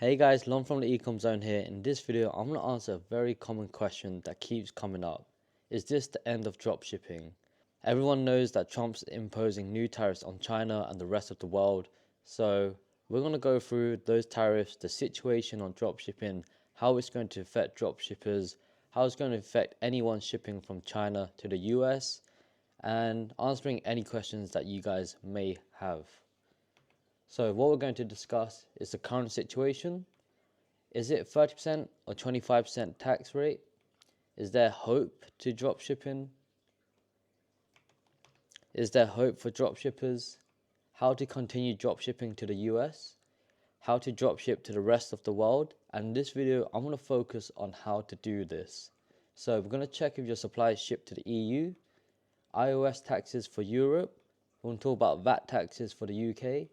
Hey guys, Lon from the ECOM zone here. In this video, I'm going to answer a very common question that keeps coming up. Is this the end of dropshipping? Everyone knows that Trump's imposing new tariffs on China and the rest of the world. So we're going to go through those tariffs, the situation on dropshipping, how it's going to affect dropshippers, how it's going to affect anyone shipping from China to the US, and answering any questions that you guys may have. So what we're going to discuss is the current situation. Is it 30% or 25% tax rate? Is there hope to dropshipping? Is there hope for dropshippers? How to continue dropshipping to the US? How to dropship to the rest of the world? And in this video, I'm going to focus on how to do this. So we're going to check if your supply is shipped to the EU, iOS taxes for Europe, we're going to talk about VAT taxes for the UK,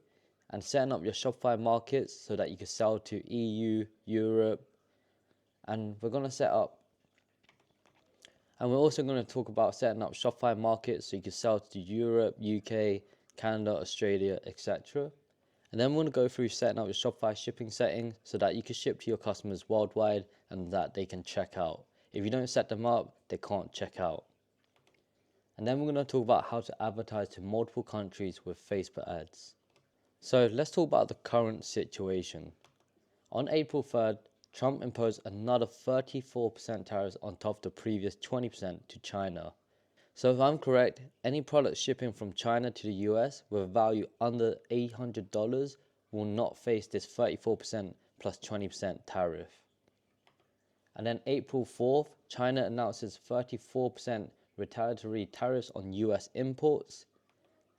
and setting up your Shopify Markets so that you can sell to EU, Europe, and we're going to set up. And we're also going to talk about setting up Shopify Markets so you can sell to Europe, UK, Canada, Australia, etc. And then we're going to go through setting up your Shopify shipping settings so that you can ship to your customers worldwide and that they can check out. If you don't set them up, they can't check out. And then we're going to talk about how to advertise to multiple countries with Facebook ads. So let's talk about the current situation. On April 3rd, Trump imposed another 34% tariffs on top of the previous 20% to China. So if I'm correct, any product shipping from China to the US with a value under $800 will not face this 34% plus 20% tariff. And then April 4th, China announces 34% retaliatory tariffs on US imports.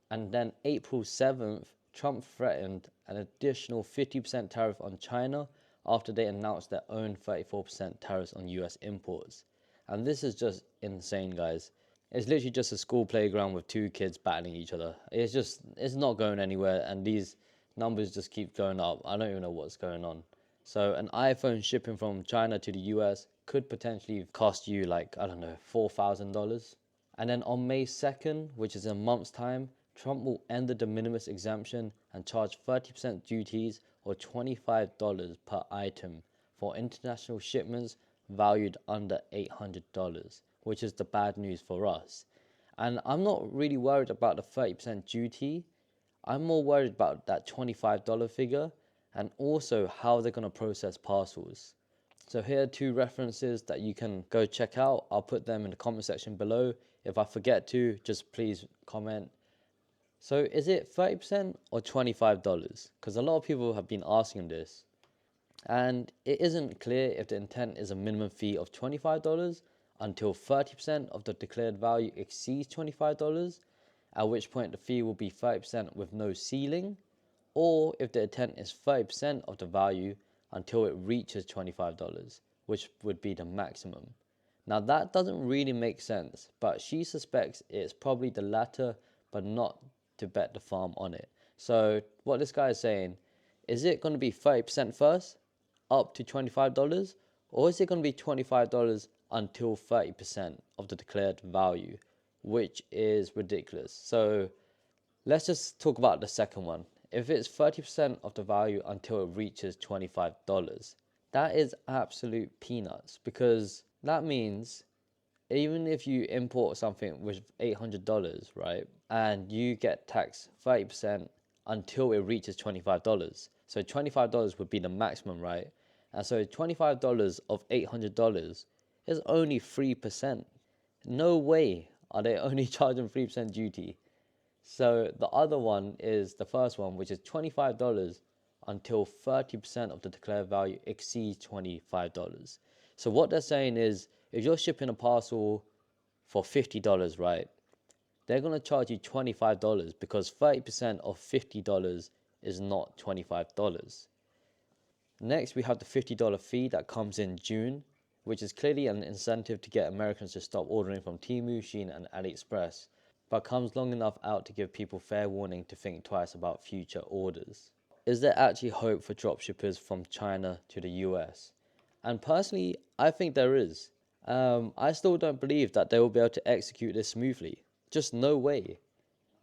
And then April 7th, Trump threatened an additional 50% tariff on China after they announced their own 34% tariffs on US imports. And this is just insane, guys. It's literally just a school playground with two kids battling each other. It's not going anywhere, and these numbers just keep going up. I don't even know what's going on. So an iPhone shipping from China to the US could potentially cost you like, I don't know, $4,000. And then on May 2nd, which is in a month's time, Trump will end the Minimis exemption and charge 30% duties or $25 per item for international shipments valued under $800, which is the bad news for us. And I'm not really worried about the 30% duty. I'm more worried about that $25 figure and also how they're going to process parcels. So here are two references that you can go check out. I'll put them in the comment section below. If I forget to, just please comment. So is it 30% or $25? Because a lot of people have been asking this. And it isn't clear if the intent is a minimum fee of $25 until 30% of the declared value exceeds $25, at which point the fee will be 30% with no ceiling, or if the intent is 30% of the value until it reaches $25, which would be the maximum. Now that doesn't really make sense, but she suspects it's probably the latter, but not to bet the farm on it. So what this guy is saying, is it going to be 30% first, up to $25, or is it going to be $25 until 30% of the declared value, which is ridiculous. So let's just talk about the second one. If it's 30% of the value until it reaches $25, that is absolute peanuts, because that means even if you import something with $800, right, and you get taxed 30% until it reaches $25. So $25 would be the maximum, right? And so $25 of $800 is only 3%. No way are they only charging 3% duty. So the other one is the first one, which is $25 until 30% of the declared value exceeds $25. So what they're saying is, if you're shipping a parcel for $50, right, they're going to charge you $25 because 30% of $50 is not $25. Next, we have the $50 fee that comes in June, which is clearly an incentive to get Americans to stop ordering from Temu, Shein, and AliExpress, but comes long enough out to give people fair warning to think twice about future orders. Is there actually hope for dropshippers from China to the US? And personally, I think there is. I still don't believe that they will be able to execute this smoothly. Just no way.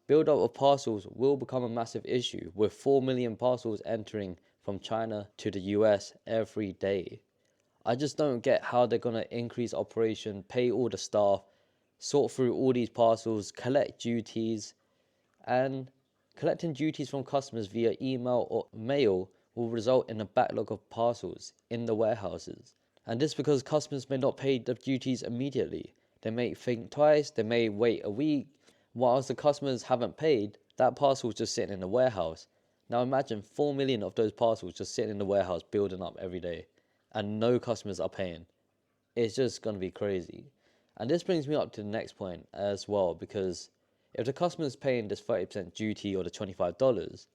Build up of parcels will become a massive issue, with 4 million parcels entering from China to the US every day. I just don't get how they're going to increase operation, pay all the staff, sort through all these parcels, collect duties, and collecting duties from customers via email or mail will result in a backlog of parcels in the warehouses. And this because customers may not pay the duties immediately. They may think twice, they may wait a week. Whilst the customers haven't paid, that parcel is just sitting in the warehouse. Now imagine 4 million of those parcels just sitting in the warehouse building up every day and no customers are paying. It's just going to be crazy. And this brings me up to the next point as well, because if the customer is paying this 30% duty or the $25,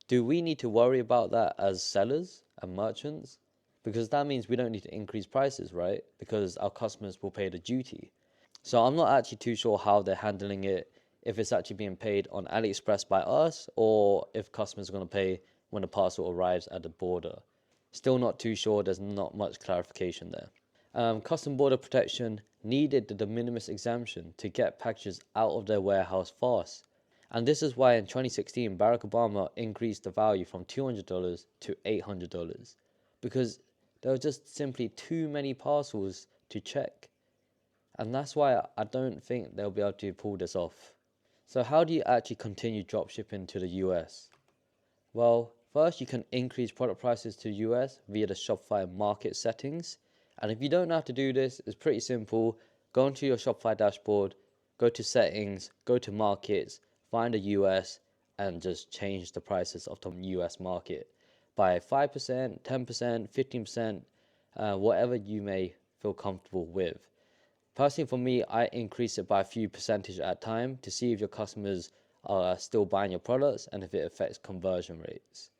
do we need to worry about that as sellers and merchants? Because that means we don't need to increase prices, right? Because our customers will pay the duty. So I'm not actually too sure how they're handling it, if it's actually being paid on AliExpress by us or if customers are going to pay when the parcel arrives at the border. Still not too sure, there's not much clarification there. Custom border protection needed the Minimis exemption to get packages out of their warehouse fast. And this is why in 2016, Barack Obama increased the value from $200 to $800 because there were just simply too many parcels to check. And that's why I don't think they'll be able to pull this off. So how do you actually continue dropshipping to the US? Well, first you can increase product prices to the US via the Shopify Markets settings. And if you don't know how to do this, it's pretty simple. Go into your Shopify dashboard, go to settings, go to markets, find the US, and just change the prices of the US market by 5%, 10%, 15%, whatever you may feel comfortable with. Personally, for me, I increase it by a few percentage at a time to see if your customers are still buying your products and if it affects conversion rates.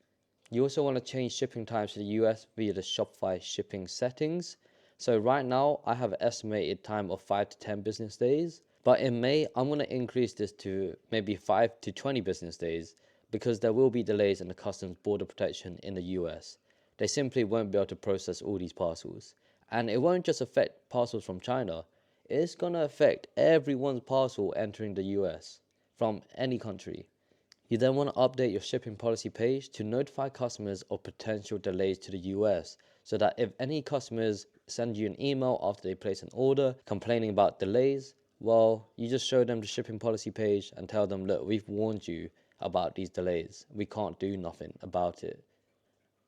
You also want to change shipping times to the US via the Shopify shipping settings. So right now, I have an estimated time of 5 to 10 business days. But in May, I'm going to increase this to maybe 5 to 20 business days because there will be delays in the customs border protection in the US. They simply won't be able to process all these parcels. And it won't just affect parcels from China. It's going to affect everyone's parcel entering the US from any country. You then want to update your shipping policy page to notify customers of potential delays to the US so that if any customers send you an email after they place an order complaining about delays, well, you just show them the shipping policy page and tell them, look, we've warned you about these delays. We can't do nothing about it.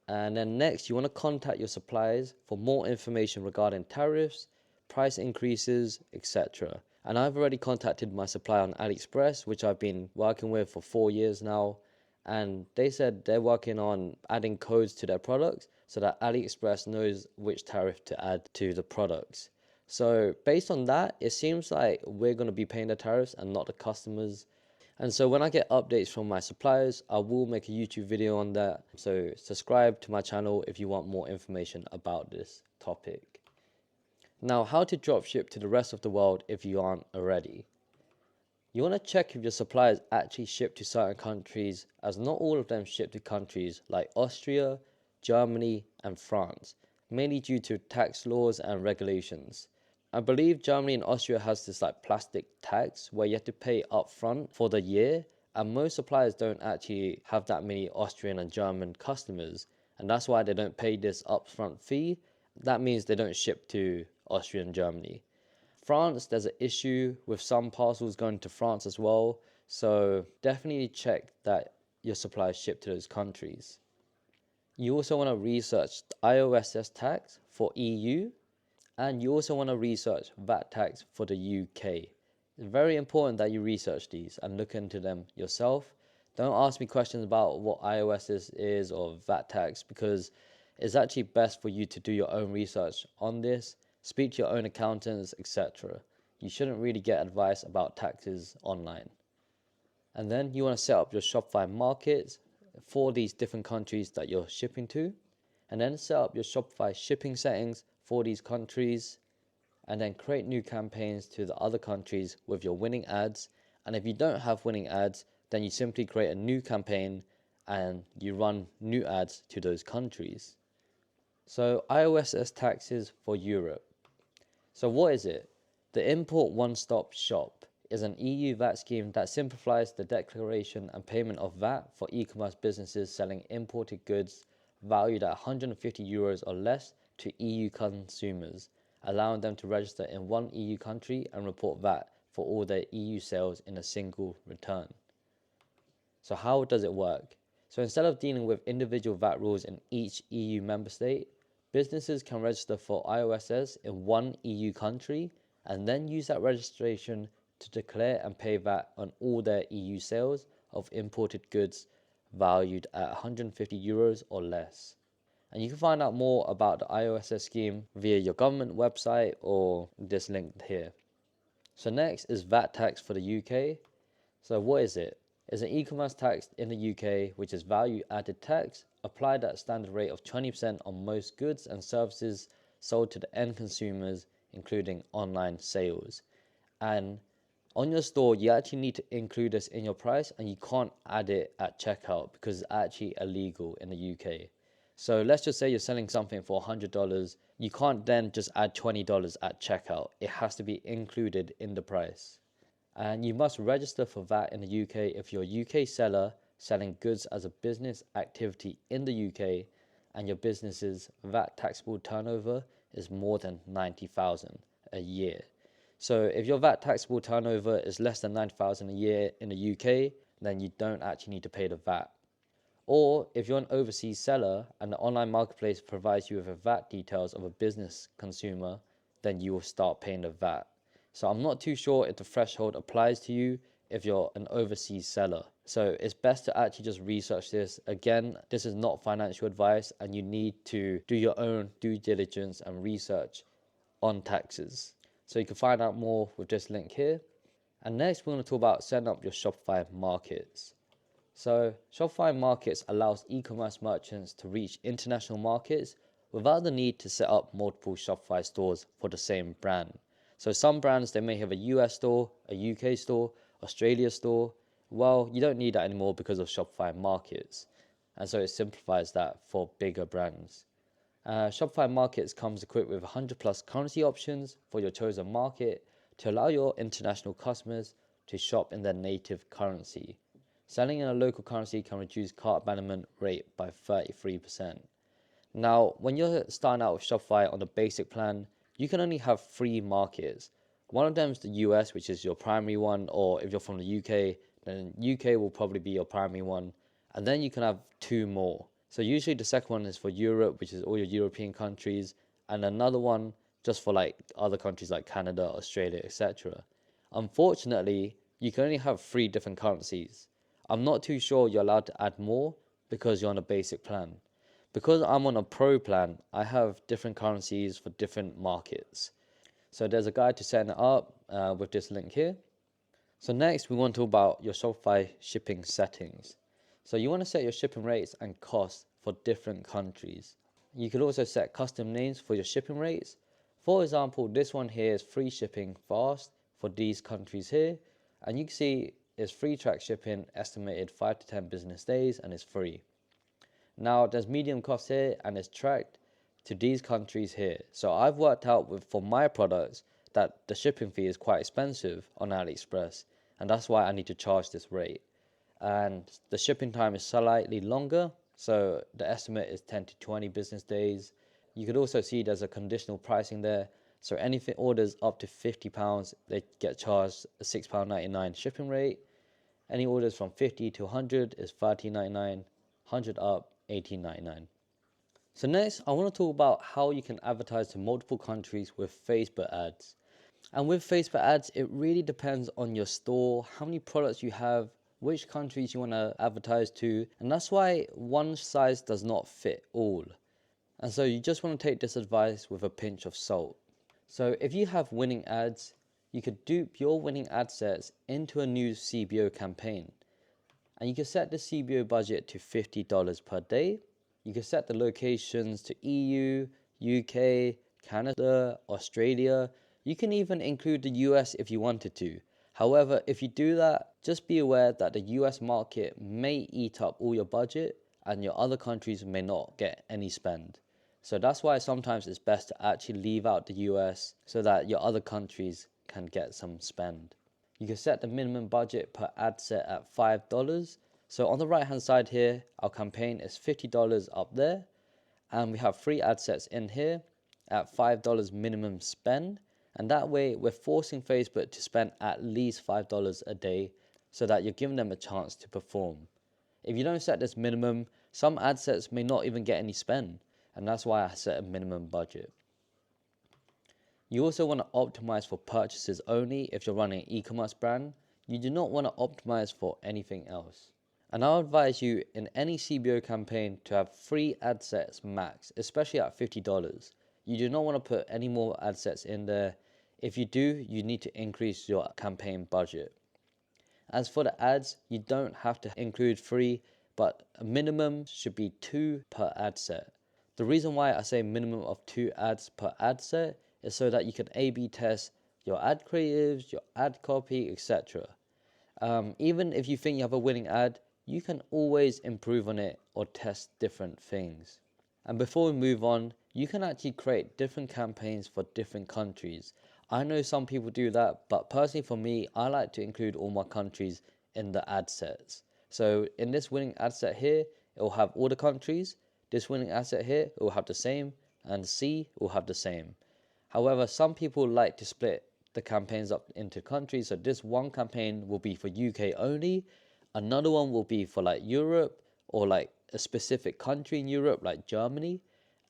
And then next, you want to contact your suppliers for more information regarding tariffs, price increases, etc. And I've already contacted my supplier on AliExpress, which I've been working with for 4 years now. And they said they're working on adding codes to their products so that AliExpress knows which tariff to add to the products. So based on that, it seems like we're going to be paying the tariffs and not the customers. And so when I get updates from my suppliers, I will make a YouTube video on that. So subscribe to my channel if you want more information about this topic. Now, how to dropship to the rest of the world if you aren't already. You want to check if your suppliers actually ship to certain countries, as not all of them ship to countries like Austria, Germany, and France, mainly due to tax laws and regulations. I believe Germany and Austria has this like plastic tax where you have to pay upfront for the year, and most suppliers don't actually have that many Austrian and German customers, and that's why they don't pay this upfront fee. That means they don't ship to Austria and Germany. France, there's an issue with some parcels going to France as well, so definitely check that your suppliers ship to those countries. You also want to research the IOSS tax for EU, and you also want to research VAT tax for the UK. It's very important that you research these and look into them yourself. Don't ask me questions about what IOSS is or VAT tax because it's actually best for you to do your own research on this, speak to your own accountants, etc. You shouldn't really get advice about taxes online. And then you want to set up your Shopify Markets for these different countries that you're shipping to, and then set up your Shopify shipping settings for these countries, and then create new campaigns to the other countries with your winning ads. And if you don't have winning ads, then you simply create a new campaign and you run new ads to those countries. So IOSS taxes for Europe. So what is it? The Import One-Stop Shop is an EU VAT scheme that simplifies the declaration and payment of VAT for e-commerce businesses selling imported goods valued at €150 or less to EU consumers, allowing them to register in one EU country and report VAT for all their EU sales in a single return. So how does it work? So instead of dealing with individual VAT rules in each EU member state, businesses can register for IOSS in one EU country and then use that registration to declare and pay VAT on all their EU sales of imported goods valued at €150 or less. And you can find out more about the IOSS scheme via your government website or this link here. So next is VAT tax for the UK. So what is it? It's an e-commerce tax in the UK, which is value added tax applied at a standard rate of 20% on most goods and services sold to the end consumers, including online sales. And on your store, you actually need to include this in your price, and you can't add it at checkout because it's actually illegal in the UK. So let's just say you're selling something for $100. You can't then just add $20 at checkout. It has to be included in the price. And you must register for VAT in the UK if you're a UK seller selling goods as a business activity in the UK and your business's VAT taxable turnover is more than 90,000 a year. So if your VAT taxable turnover is less than 90,000 a year in the UK, then you don't actually need to pay the VAT. Or if you're an overseas seller and the online marketplace provides you with the VAT details of a business consumer, then you will start paying the VAT. So I'm not too sure if the threshold applies to you if you're an overseas seller. So it's best to actually just research this. Again, this is not financial advice and you need to do your own due diligence and research on taxes. So you can find out more with this link here. And next we're going to talk about setting up your Shopify Markets. So Shopify Markets allows e-commerce merchants to reach international markets without the need to set up multiple Shopify stores for the same brand. So some brands, they may have a US store, a UK store, Australia store. Well, you don't need that anymore because of Shopify Markets. And so it simplifies that for bigger brands. Shopify Markets comes equipped with 100 plus currency options for your chosen market to allow your international customers to shop in their native currency. Selling in a local currency can reduce cart abandonment rate by 33%. Now, when you're starting out with Shopify on the basic plan, you can only have 3 markets. One of them is the US, which is your primary one, or if you're from the UK, then UK will probably be your primary one. And then you can have 2 more. So usually the second one is for Europe, which is all your European countries, and another one just for like other countries like Canada, Australia, etc. Unfortunately, you can only have 3 different currencies. I'm not too sure you're allowed to add more because you're on a basic plan. Because I'm on a pro plan, I have different currencies for different markets. So there's a guide to setting it up with this link here. So next we want to talk about your Shopify shipping settings. So you want to set your shipping rates and costs for different countries. You can also set custom names for your shipping rates. For example, this one here is free shipping fast for these countries here. And you can see it's free track shipping, estimated 5 to 10 business days, and it's free. Now there's medium cost here and it's tracked to these countries here. So I've worked out for my products that the shipping fee is quite expensive on AliExpress, and that's why I need to charge this rate. And the shipping time is slightly longer, so the estimate is 10 to 20 business days. You could also see there's a conditional pricing there. So anything orders up to £50, they get charged a £6.99 shipping rate. Any orders from 50 to 100 is £13.99, 100 up, $18.99. So next, I want to talk about how you can advertise to multiple countries with Facebook ads. And with Facebook ads, it really depends on your store, how many products you have, which countries you want to advertise to, and that's why one size does not fit all. And so you just want to take this advice with a pinch of salt. So if you have winning ads, you could dupe your winning ad sets into a new CBO campaign. And you can set the CBO budget to $50 per day. You can set the locations to EU, UK, Canada, Australia. You can even include the US if you wanted to. However, if you do that, just be aware that the US market may eat up all your budget and your other countries may not get any spend. So that's why sometimes it's best to actually leave out the US so that your other countries can get some spend. You can set the minimum budget per ad set at $5 So on the right hand side here, our campaign is $50 up there, and we have 3 ad sets in here at $5 minimum spend, and that way we're forcing Facebook to spend at least $5 a day so that you're giving them a chance to perform. If you don't set this minimum, some ad sets may not even get any spend, and that's why I set a minimum budget. You also want to optimize for purchases only if you're running an e-commerce brand. You do not want to optimize for anything else. And I'll advise you in any CBO campaign to have 3 ad sets max, especially at $50. You do not want to put any more ad sets in there. If you do, you need to increase your campaign budget. As for the ads, you don't have to include 3, but a minimum should be 2 per ad set. The reason why I say minimum of 2 ads per ad set is so that you can A/B test your ad creatives, your ad copy, etc. Even if you think you have a winning ad, you can always improve on it or test different things. And before we move on, you can actually create different campaigns for different countries. I know some people do that, but personally for me, I like to include all my countries in the ad sets. So in this winning ad set here, it will have all the countries. This winning ad set here, it will have the same, and C will have the same. However, some people like to split the campaigns up into countries. So this one campaign will be for UK only. Another one will be for like Europe or like a specific country in Europe, like Germany.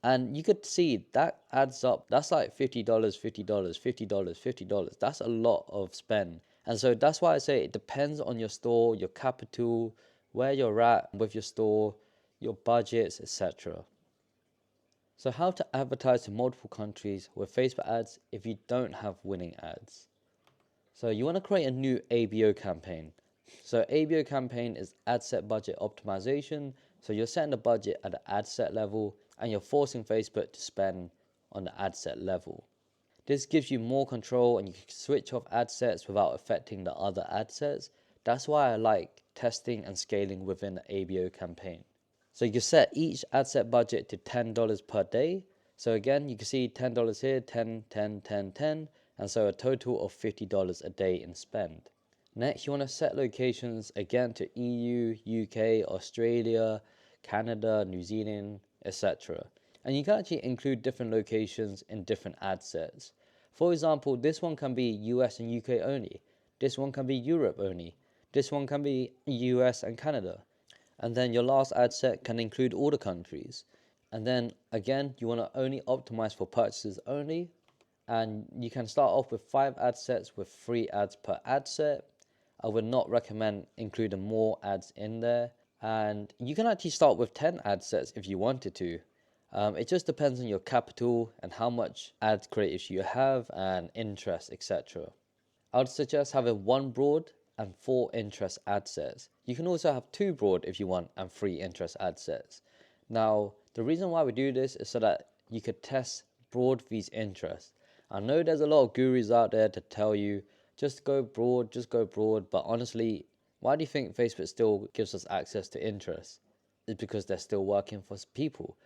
And you could see that adds up. That's like $50, $50, $50, $50. That's a lot of spend. And so that's why I say it depends on your store, your capital, where you're at with your store, your budgets, etc. So how to advertise to multiple countries with Facebook ads if you don't have winning ads. So you want to create a new ABO campaign. So ABO campaign is ad set budget optimization. So you're setting the budget at the ad set level and you're forcing Facebook to spend on the ad set level. This gives you more control and you can switch off ad sets without affecting the other ad sets. That's why I like testing and scaling within the ABO campaign. So you can set each ad set budget to $10 per day. So again, you can see $10 here, 10, 10, 10, 10, and so a total of $50 a day in spend. Next, you want to set locations again to EU, UK, Australia, Canada, New Zealand, etc. And you can actually include different locations in different ad sets. For example, this one can be US and UK only. This one can be Europe only. This one can be US and Canada. And then your last ad set can include all the countries. And then again, you want to only optimize for purchases only. And you can start off with 5 ad sets with 3 ads per ad set. I would not recommend including more ads in there. And you can actually start with 10 ad sets if you wanted to. It just depends on your capital and how much ad creatives you have and interest, etc. I would suggest having 1 broad and 4 interest ad sets. You can also have 2 broad if you want and 3 interest ad sets. Now, the reason why we do this is so that you could test broad vs interest. I know there's a lot of gurus out there to tell you, just go broad, but honestly, why do you think Facebook still gives us access to interest? It's because they're still working for people.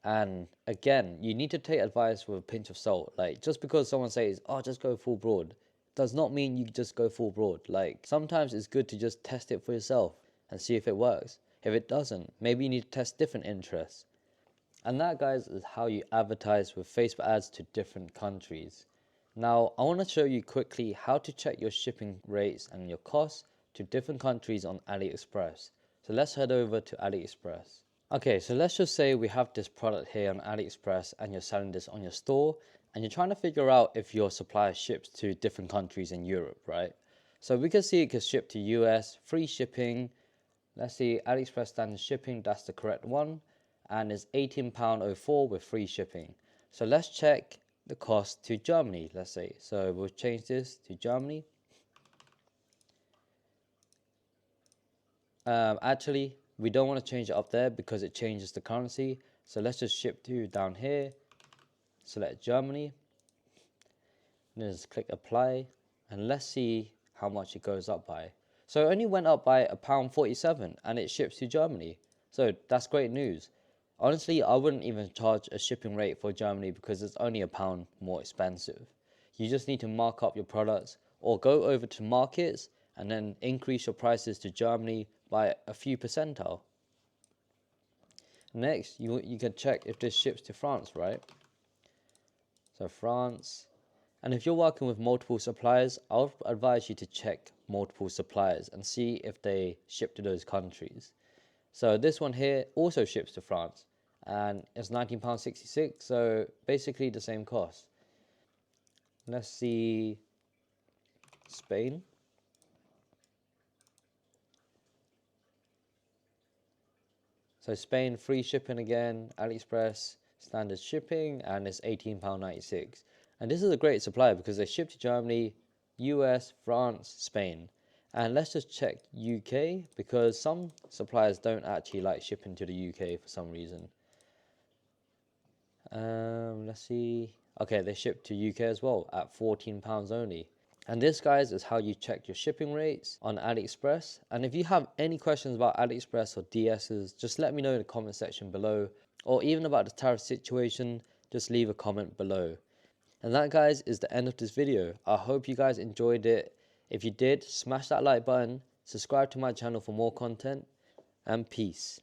And again, you need to take advice with a pinch of salt. Like, just because someone says, oh, just go full broad, does not mean you just go full broad. Like, sometimes it's good to just test it for yourself and see if it works. If it doesn't, maybe you need to test different interests. And that, guys, is how you advertise with Facebook ads to different countries. Now, I want to show you quickly how to check your shipping rates and your costs to different countries on AliExpress. So let's head over to AliExpress. Okay, so let's just say we have this product here on AliExpress and you're selling this on your store and you're trying to figure out if your supplier ships to different countries in Europe, right? So we can see it can ship to US, free shipping. Let's see, AliExpress standard shipping, that's the correct one. And it's £18.04 with free shipping. So let's check the cost to Germany, let's say. So we'll change this to Germany. Actually, we don't want to change it up there because it changes the currency. So let's just ship to down here. Select Germany. Then just click apply. And let's see how much it goes up by. So it only went up by £1.47 and it ships to Germany. So that's great news. Honestly, I wouldn't even charge a shipping rate for Germany because it's only £1 more expensive. You just need to mark up your products or go over to markets and then increase your prices to Germany by a few percentile. Next, you can check if this ships to France, right? So France. And if you're working with multiple suppliers, I'll advise you to check multiple suppliers and see if they ship to those countries. So this one here also ships to France and it's £19.66, so basically the same cost. Let's see Spain. So Spain, free shipping again, AliExpress, standard shipping, and it's £18.96. And this is a great supplier because they ship to Germany, US, France, Spain. And let's just check UK because some suppliers don't actually like shipping to the UK for some reason. Let's see. Okay, they ship to UK as well at £14 only. And this, guys, is how you check your shipping rates on AliExpress. And if you have any questions about AliExpress or DSers, just let me know in the comment section below. Or even about the tariff situation, just leave a comment below. And that, guys, is the end of this video. I hope you guys enjoyed it. If you did, smash that like button, subscribe to my channel for more content, and peace.